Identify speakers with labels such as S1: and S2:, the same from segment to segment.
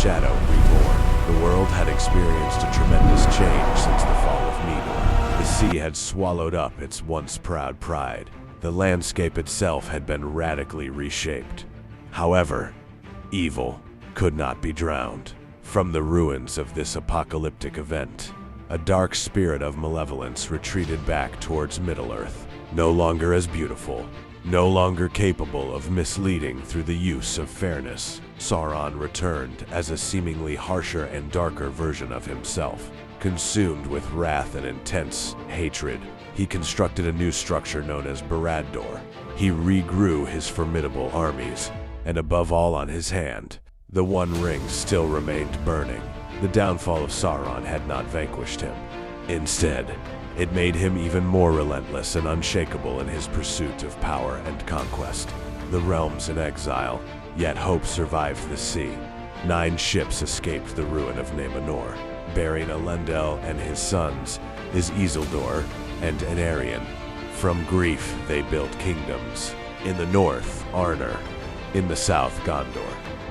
S1: shadow reborn. The world had experienced a tremendous change since the Fall of Númenor. The sea had swallowed up its once proud pride. The landscape itself had been radically reshaped. However, evil could not be drowned. From the ruins of this apocalyptic event, a dark spirit of malevolence retreated back towards Middle-earth. No longer as beautiful, no longer capable of misleading through the use of fairness, Sauron returned as a seemingly harsher and darker version of himself. Consumed with wrath and intense hatred, he constructed a new structure known as Barad-dûr. He regrew his formidable armies, and above all on his hand, the One Ring still remained burning. The downfall of Sauron had not vanquished him. Instead, it made him even more relentless and unshakable in his pursuit of power and conquest. The realms in exile, yet hope survived the sea. 9 ships escaped the ruin of Númenor, bearing Elendil and his sons, Isildur and Anarion. From grief they built kingdoms. In the north, Arnor. In the south, Gondor.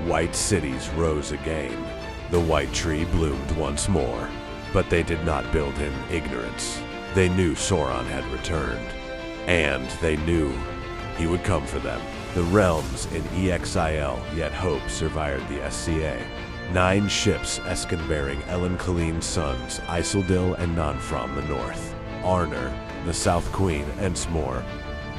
S1: White cities rose again. The white tree bloomed once more. But they did not build in ignorance. They knew Sauron had returned. And they knew he would come for them. The realms in Exil, yet hope survived the SCA. 9 ships bearing Elenkilín's sons, Isildur and Non from the north. Arnor, the South Queen, and more.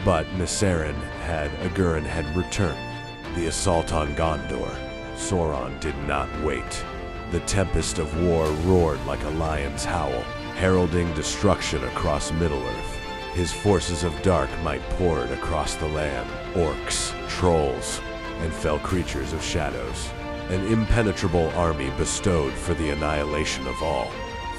S1: But Nisarran had returned. The assault on Gondor. Sauron did not wait. The tempest of war roared like a lion's howl, heralding destruction across Middle-earth. His forces of dark might poured across the land, orcs, trolls, and fell creatures of shadows. An impenetrable army bestowed for the annihilation of all.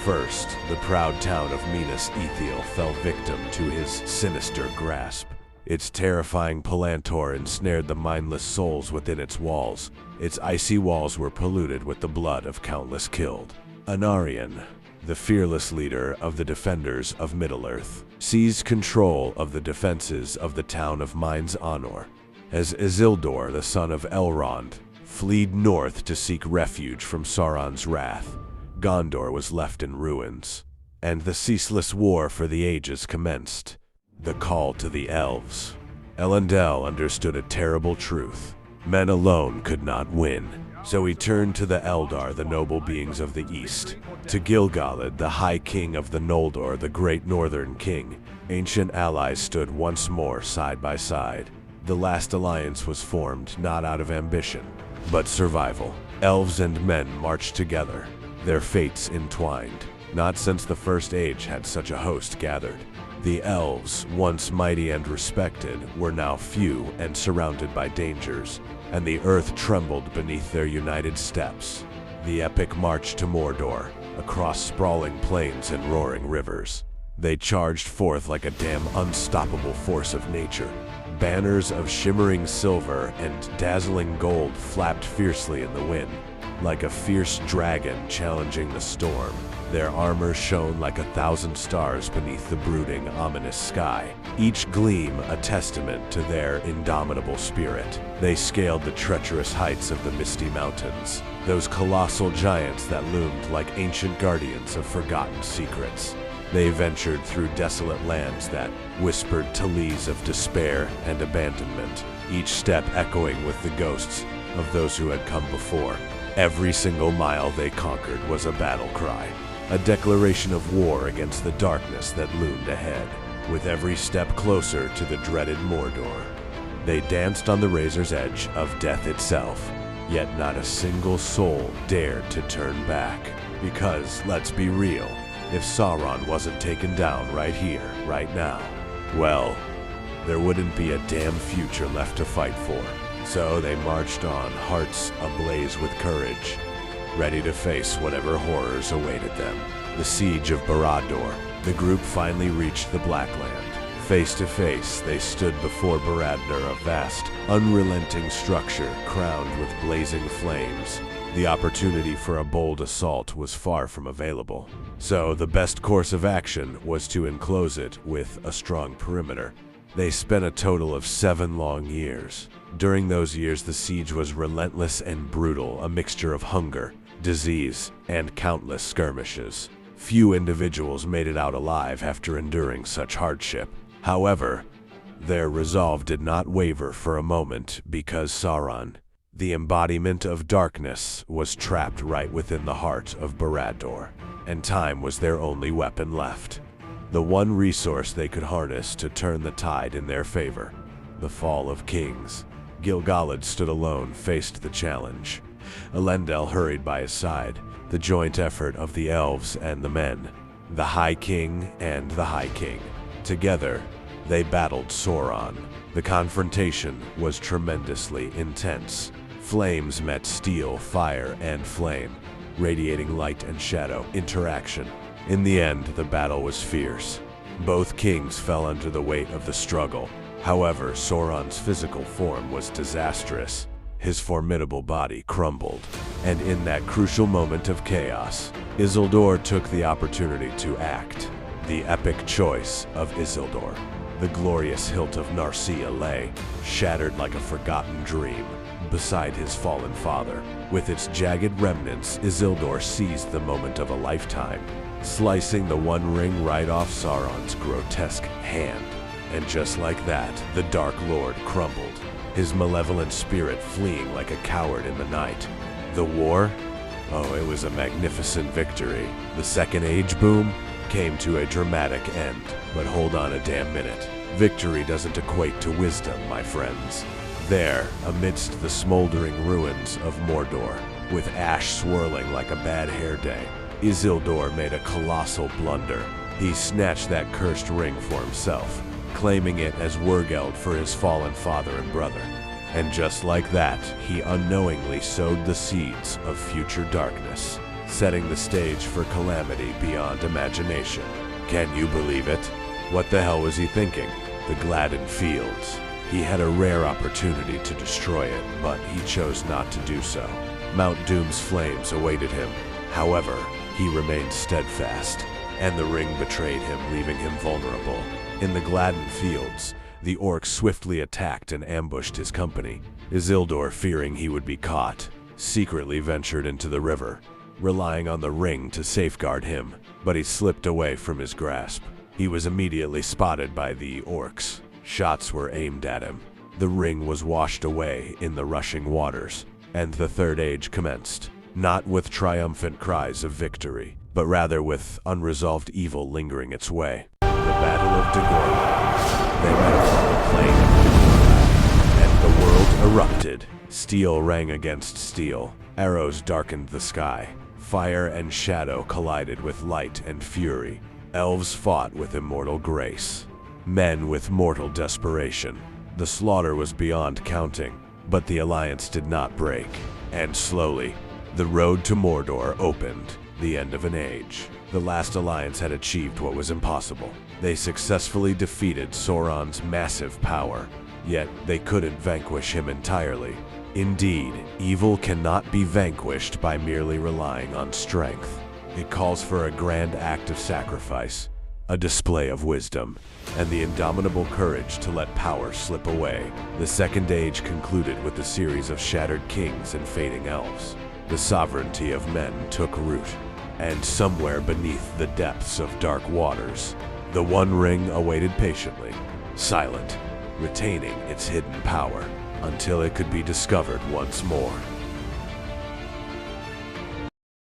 S1: First, the proud town of Minas Ithil fell victim to his sinister grasp. Its terrifying Palantir ensnared the mindless souls within its walls. Its icy walls were polluted with the blood of countless killed. Anarion, the fearless leader of the defenders of Middle-earth, seized control of the defenses of the town of Minas Ithil. As Isildur, the son of Elrond, fled north to seek refuge from Sauron's wrath, Gondor was left in ruins, and the ceaseless war for the ages commenced. The call to the elves. Elendil understood a terrible truth. Men alone could not win, so he turned to the Eldar, the noble beings of the east, to Gil-galad, the High King of the Noldor, the great northern king. Ancient allies stood once more side by side. The last alliance was formed not out of ambition, but survival. Elves and men marched together, their fates entwined. Not since the First Age had such a host gathered. The elves, once mighty and respected, were now few and surrounded by dangers, and the earth trembled beneath their united steps. The epic march to Mordor, across sprawling plains and roaring rivers. They charged forth like a damn unstoppable force of nature. Banners of shimmering silver and dazzling gold flapped fiercely in the wind, like a fierce dragon challenging the storm. Their armor shone like 1,000 stars beneath the brooding, ominous sky, each gleam a testament to their indomitable spirit. They scaled the treacherous heights of the misty mountains, those colossal giants that loomed like ancient guardians of forgotten secrets. They ventured through desolate lands that whispered tales of despair and abandonment, each step echoing with the ghosts of those who had come before. Every single mile they conquered was a battle cry, a declaration of war against the darkness that loomed ahead. With every step closer to the dreaded Mordor, they danced on the razor's edge of death itself, yet not a single soul dared to turn back. Because, let's be real, if Sauron wasn't taken down right here, right now, well, there wouldn't be a damn future left to fight for. So they marched on, hearts ablaze with courage, ready to face whatever horrors awaited them. The Siege of Barad-dûr. The group finally reached the Blackland. Face to face, they stood before Barad-dûr, a vast, unrelenting structure crowned with blazing flames. The opportunity for a bold assault was far from available. So the best course of action was to enclose it with a strong perimeter. They spent a total of 7 long years. During those years, the siege was relentless and brutal, a mixture of hunger, disease, and countless skirmishes. Few individuals made it out alive after enduring such hardship. However, their resolve did not waver for a moment because Sauron, the embodiment of darkness, was trapped right within the heart of Barad-dûr, and time was their only weapon left. The one resource they could harness to turn the tide in their favor. The fall of kings. Gil-galad stood alone, faced the challenge. Elendil hurried by his side, the joint effort of the Elves and the Men, the High King and the High King. Together, they battled Sauron. The confrontation was tremendously intense. Flames met steel, fire, and flame, radiating light and shadow interaction. In the end, the battle was fierce. Both kings fell under the weight of the struggle. However, Sauron's physical form was disastrous. His formidable body crumbled. And in that crucial moment of chaos, Isildur took the opportunity to act. The epic choice of Isildur. The glorious hilt of Narcia lay, shattered like a forgotten dream, beside his fallen father. With its jagged remnants, Isildur seized the moment of a lifetime, slicing the One Ring right off Sauron's grotesque hand. And just like that, the Dark Lord crumbled, his malevolent spirit fleeing like a coward in the night. The war? Oh, it was a magnificent victory. The Second Age boom came to a dramatic end. But hold on a damn minute. Victory doesn't equate to wisdom, my friends. There, amidst the smoldering ruins of Mordor, with ash swirling like a bad hair day, Isildur made a colossal blunder. He snatched that cursed ring for himself, claiming it as Wergeld for his fallen father and brother. And just like that, he unknowingly sowed the seeds of future darkness, setting the stage for calamity beyond imagination. Can you believe it? What the hell was he thinking? The Gladden Fields. He had a rare opportunity to destroy it, but he chose not to do so. Mount Doom's flames awaited him. However, he remained steadfast, and the ring betrayed him, leaving him vulnerable. In the Gladden Fields, the orcs swiftly attacked and ambushed his company. Isildur, fearing he would be caught, secretly ventured into the river, relying on the ring to safeguard him, but he slipped away from his grasp. He was immediately spotted by the orcs. Shots were aimed at him. The ring was washed away in the rushing waters, and the Third Age commenced, not with triumphant cries of victory, but rather with unresolved evil lingering its way. The Battle of Dagorlad. They met upon the plain of Dagorlad, and the world erupted. Steel rang against steel. Arrows darkened the sky. Fire and shadow collided with light and fury. Elves fought with immortal grace. Men with mortal desperation. The slaughter was beyond counting, but the alliance did not break. And slowly, the road to Mordor opened, the end of an age. The last alliance had achieved what was impossible. They successfully defeated Sauron's massive power, yet they couldn't vanquish him entirely. Indeed, evil cannot be vanquished by merely relying on strength. It calls for a grand act of sacrifice, a display of wisdom, and the indomitable courage to let power slip away. The Second Age concluded with a series of shattered kings and fading elves. The sovereignty of men took root, and somewhere beneath the depths of dark waters, the One Ring awaited patiently, silent, retaining its hidden power, until it could be discovered once more.